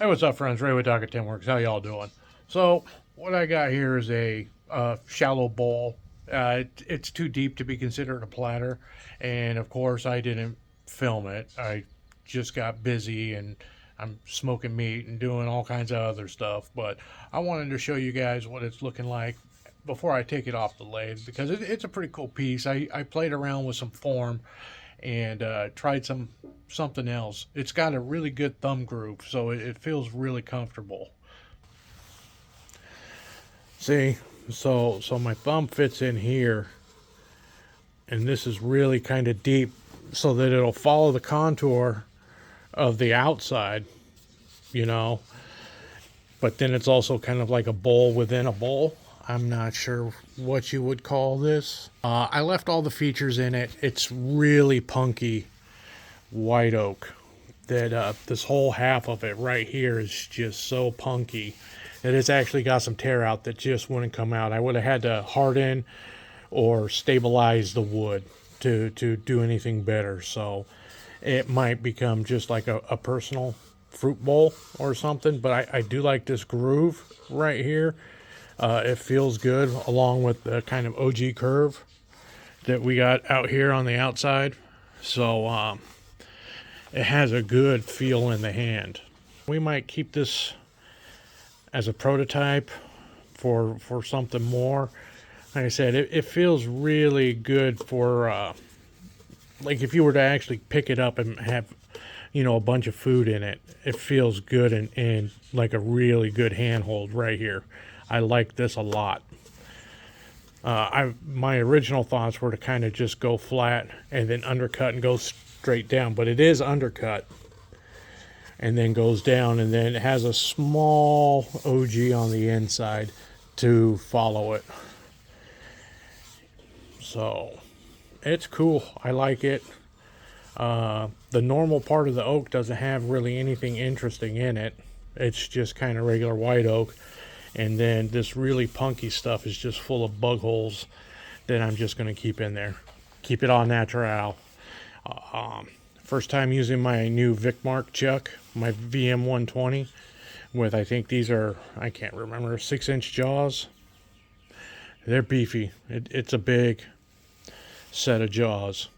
Hey, what's up, friends? Ray with Docket Timworks. How y'all doing? So, what I got here is a shallow bowl. It's too deep to be considered a platter, and of course, I didn't film it. I just got busy and I'm smoking meat and doing all kinds of other stuff. But I wanted to show you guys what it's looking like before I take it off the lathe because it's a pretty cool piece. I played around with some form and tried something else. It's got a really good thumb groove, so it feels really comfortable. See, so my thumb fits in here, and this is really kind of deep, so that it'll follow the contour of the outside, you know. But then it's also kind of like a bowl within a bowl. I'm not sure what you would call this. I left all the features in it. It's really punky white oak. That this whole half of it right here is just so punky that it's actually got some tear out that just wouldn't come out. I would have had to harden or stabilize the wood to do anything better. So it might become just like a personal fruit bowl or something. But I do like this groove right here. It feels good along with the kind of OG curve that we got out here on the outside. So it has a good feel in the hand. We might keep this as a prototype for something more. Like I said, it feels really good for like if you were to actually pick it up and have, you know, a bunch of food in it. It feels good and like a really good handhold right here. I like this a lot. My original thoughts were to kind of just go flat and then undercut and go straight down, but it is undercut and then goes down, and then it has a small OG on the inside to follow it. So it's cool. I like it. The normal part of the oak doesn't have really anything interesting in it. It's just kind of regular white oak. And then this really punky stuff is just full of bug holes that I'm just going to keep in there. Keep it all natural. First time using my new Vicmark chuck, my VM120, with I think these are, I can't remember, 6-inch jaws. They're beefy. It's a big set of jaws.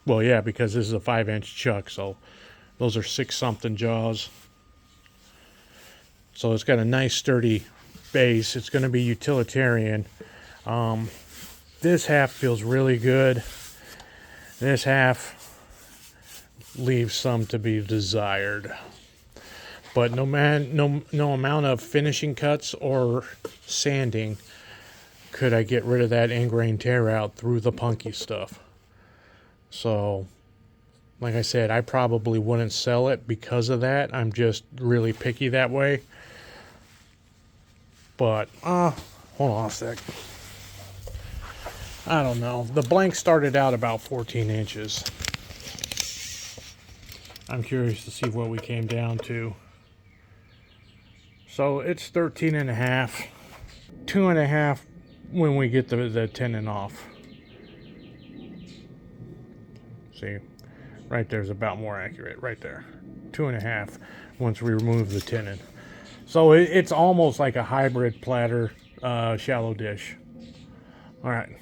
Well, yeah, because this is a 5-inch chuck, so those are 6-something jaws. So it's got a nice sturdy base. It's going to be utilitarian. This half feels really good. This half leaves some to be desired. But no amount of finishing cuts or sanding could I get rid of that ingrained tear out through the punky stuff. So, like I said, I probably wouldn't sell it because of that. I'm just really picky that way. But, hold on a sec. I don't know. The blank started out about 14 inches. I'm curious to see what we came down to. So it's 13 and a half. 2.5 when we get the tenon off. See, right there's about more accurate. Right there. 2.5 once we remove the tenon. So it's almost like a hybrid platter shallow dish. All right.